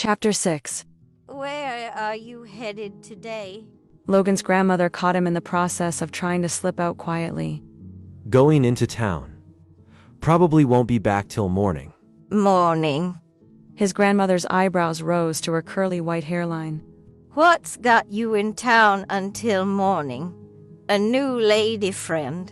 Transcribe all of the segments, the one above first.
Chapter 6. Where are you headed today? Logan's grandmother caught him in the process of trying to slip out quietly. Going into town. Probably won't be back till morning. Morning. His grandmother's eyebrows rose to her curly white hairline. What's got you in town until morning? A new lady friend?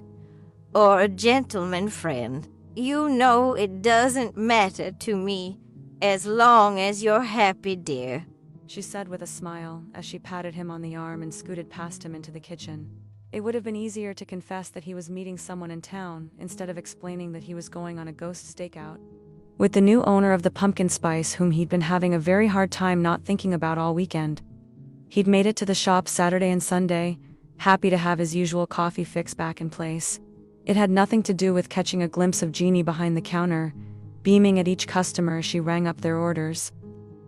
Or a gentleman friend? You know it doesn't matter to me, as long as you're happy, dear, She said with a smile as she patted him on the arm and scooted past him into the kitchen. It would have been easier to confess that he was meeting someone in town instead of explaining that he was going on a ghost stakeout with the new owner of the pumpkin spice, whom he'd been having a very hard time not thinking about all weekend. He'd made it to the shop Saturday and Sunday, happy to have his usual coffee fix back in place. It had nothing to do with catching a glimpse of Jeannie behind the counter, beaming at each customer as she rang up their orders,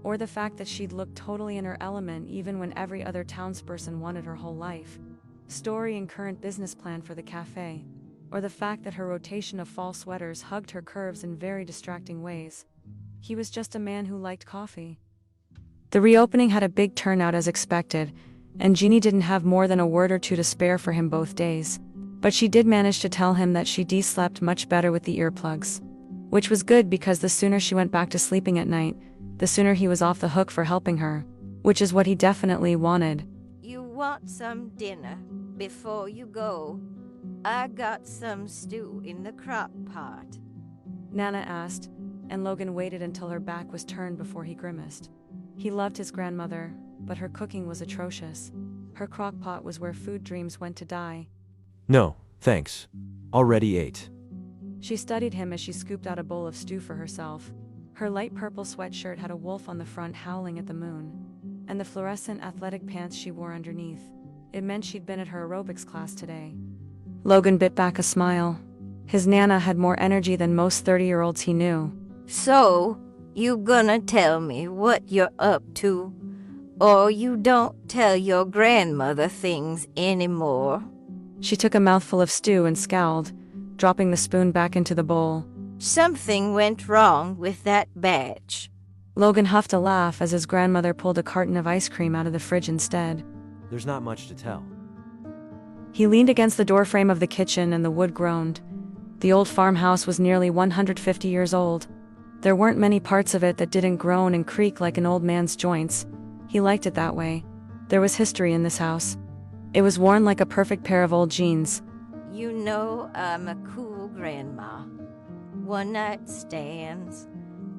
or the fact that she'd looked totally in her element even when every other townsperson wanted her whole life story and current business plan for the cafe, or the fact that her rotation of fall sweaters hugged her curves in very distracting ways. He was just a man who liked coffee. The reopening had a big turnout as expected, and Jeannie didn't have more than a word or two to spare for him both days, but she did manage to tell him that she slept much better with the earplugs, which was good because the sooner she went back to sleeping at night, the sooner he was off the hook for helping her, which is what he definitely wanted. You want some dinner before you go? I got some stew in the crock pot. Nana asked, and Logan waited until her back was turned before he grimaced. He loved his grandmother, but her cooking was atrocious. Her crock pot was where food dreams went to die. No, thanks. Already ate. She studied him as she scooped out a bowl of stew for herself. Her light purple sweatshirt had a wolf on the front howling at the moon, and the fluorescent athletic pants she wore underneath. It meant she'd been at her aerobics class today. Logan bit back a smile. His Nana had more energy than most 30-year-olds he knew. So, you gonna tell me what you're up to? Or you don't tell your grandmother things anymore? She took a mouthful of stew and scowled, dropping the spoon back into the bowl. Something went wrong with that batch. Logan huffed a laugh as his grandmother pulled a carton of ice cream out of the fridge instead. There's not much to tell. He leaned against the doorframe of the kitchen and the wood groaned. The old farmhouse was nearly 150 years old. There weren't many parts of it that didn't groan and creak like an old man's joints. He liked it that way. There was history in this house. It was worn like a perfect pair of old jeans. You know I'm a cool grandma. One-night stands,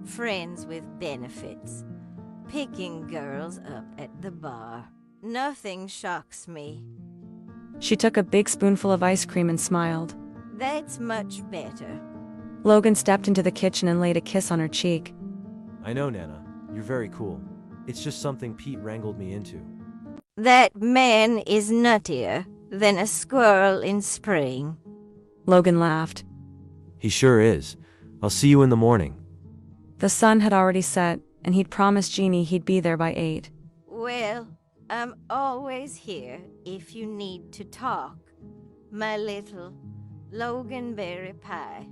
friends with benefits, picking girls up at the bar. Nothing shocks me. She took a big spoonful of ice cream and smiled. That's much better. Logan stepped into the kitchen and laid a kiss on her cheek. I know, Nana. You're very cool. It's just something Pete wrangled me into. That man is nuttier than a squirrel in spring. Logan laughed. He sure is. I'll see you in the morning. The sun had already set, and he'd promised Jeannie he'd be there by 8. Well, I'm always here if you need to talk. My little Loganberry pie.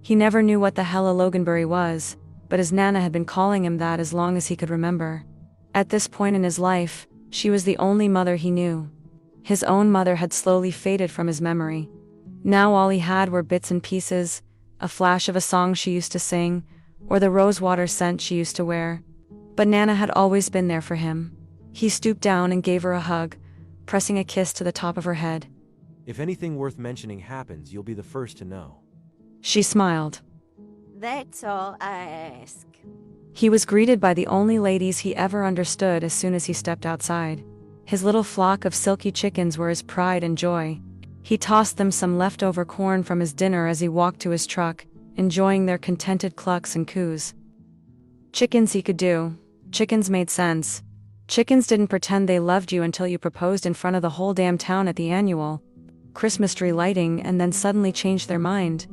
He never knew what the hell a Loganberry was, but his Nana had been calling him that as long as he could remember. At this point in his life, she was the only mother he knew. His own mother had slowly faded from his memory. Now all he had were bits and pieces, a flash of a song she used to sing, or the rosewater scent she used to wear. But Nana had always been there for him. He stooped down and gave her a hug, pressing a kiss to the top of her head. If anything worth mentioning happens, you'll be the first to know. She smiled. That's all I ask. He was greeted by the only ladies he ever understood as soon as he stepped outside. His little flock of silky chickens were his pride and joy. He tossed them some leftover corn from his dinner as he walked to his truck, enjoying their contented clucks and coos. Chickens he could do. Chickens made sense. Chickens didn't pretend they loved you until you proposed in front of the whole damn town at the annual Christmas tree lighting and then suddenly changed their mind.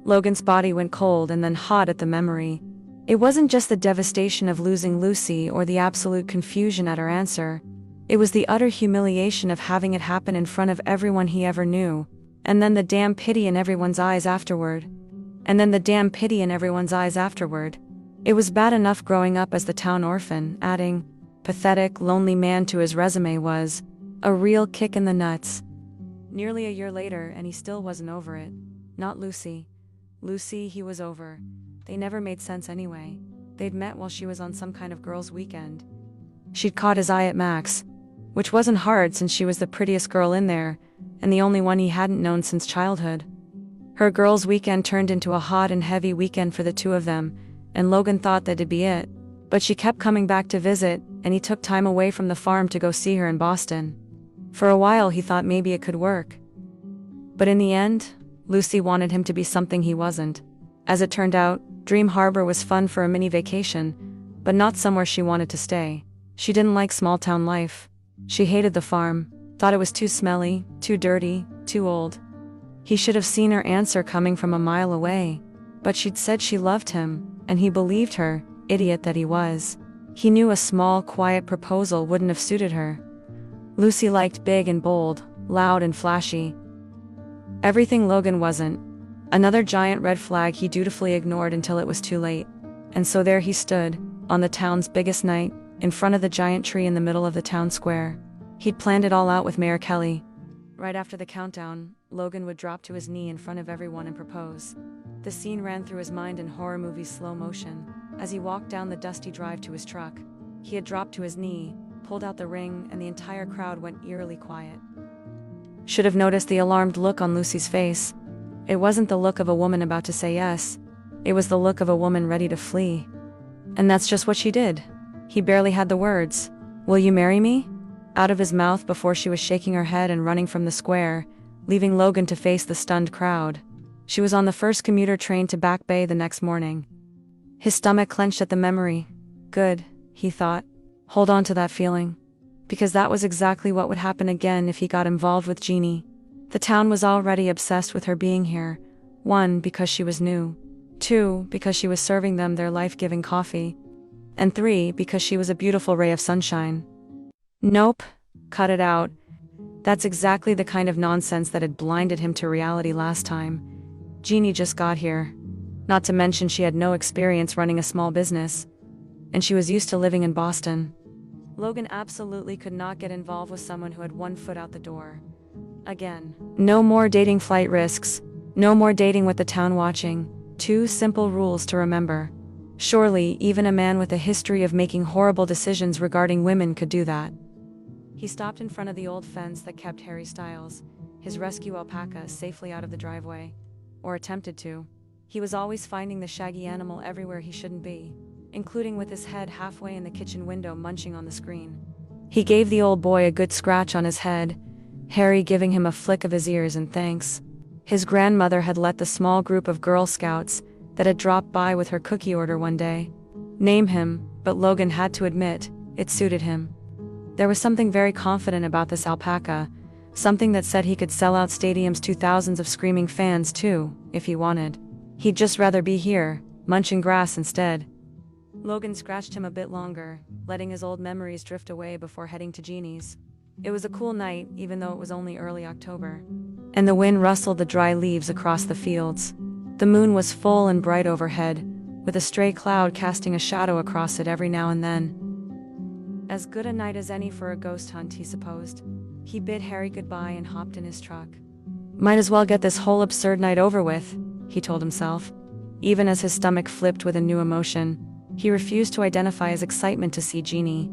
Logan's body went cold and then hot at the memory. It wasn't just the devastation of losing Lucy or the absolute confusion at her answer. It was the utter humiliation of having it happen in front of everyone he ever knew, and then the damn pity in everyone's eyes afterward. It was bad enough growing up as the town orphan, adding pathetic, lonely man to his resume was a real kick in the nuts. Nearly a year later, and he still wasn't over it. Not Lucy. Lucy, he was over. They never made sense anyway. They'd met while she was on some kind of girls' weekend. She'd caught his eye at Max, which wasn't hard since she was the prettiest girl in there, and the only one he hadn't known since childhood. Her girls' weekend turned into a hot and heavy weekend for the two of them, and Logan thought that'd be it. But she kept coming back to visit, and he took time away from the farm to go see her in Boston. For a while he thought maybe it could work. But in the end, Lucy wanted him to be something he wasn't. As it turned out, Dream Harbor was fun for a mini vacation, but not somewhere she wanted to stay. She didn't like small-town life. She hated the farm, thought it was too smelly, too dirty, too old. He should have seen her answer coming from a mile away. But she'd said she loved him, and he believed her, idiot that he was. He knew a small, quiet proposal wouldn't have suited her. Lucy liked big and bold, loud and flashy. Everything Logan wasn't. Another giant red flag he dutifully ignored until it was too late. And so there he stood, on the town's biggest night, in front of the giant tree in the middle of the town square. He'd planned it all out with Mayor Kelly. Right after the countdown, Logan would drop to his knee in front of everyone and propose. The scene ran through his mind in horror movie slow motion. As he walked down the dusty drive to his truck, he had dropped to his knee, pulled out the ring, and the entire crowd went eerily quiet. Should have noticed the alarmed look on Lucy's face. It wasn't the look of a woman about to say yes. It was the look of a woman ready to flee. And that's just what she did. He barely had the words, "Will you marry me?" out of his mouth before she was shaking her head and running from the square, leaving Logan to face the stunned crowd. She was on the first commuter train to Back Bay the next morning. His stomach clenched at the memory. Good, he thought. Hold on to that feeling. Because that was exactly what would happen again if he got involved with Jeannie. The town was already obsessed with her being here. 1, because she was new. 2, because she was serving them their life-giving coffee. And 3, because she was a beautiful ray of sunshine. Nope, cut it out. That's exactly the kind of nonsense that had blinded him to reality last time. Jeannie just got here. Not to mention she had no experience running a small business. And she was used to living in Boston. Logan absolutely could not get involved with someone who had 1 foot out the door. Again. No more dating flight risks. No more dating with the town watching. 2 simple rules to remember. Surely, even a man with a history of making horrible decisions regarding women could do that. He stopped in front of the old fence that kept Harry Styles, his rescue alpaca, safely out of the driveway. Or attempted to. He was always finding the shaggy animal everywhere he shouldn't be, including with his head halfway in the kitchen window munching on the screen. He gave the old boy a good scratch on his head, Harry giving him a flick of his ears in thanks. His grandmother had let the small group of Girl Scouts that had dropped by with her cookie order one day name him, but Logan had to admit, it suited him. There was something very confident about this alpaca, something that said he could sell out stadiums to thousands of screaming fans too, if he wanted. He'd just rather be here, munching grass instead. Logan scratched him a bit longer, letting his old memories drift away before heading to Jeannie's. It was a cool night, even though it was only early October. And the wind rustled the dry leaves across the fields. The moon was full and bright overhead, with a stray cloud casting a shadow across it every now and then. As good a night as any for a ghost hunt, he supposed. He bid Harry goodbye and hopped in his truck. Might as well get this whole absurd night over with, he told himself. Even as his stomach flipped with a new emotion, he refused to identify his excitement to see Jeannie.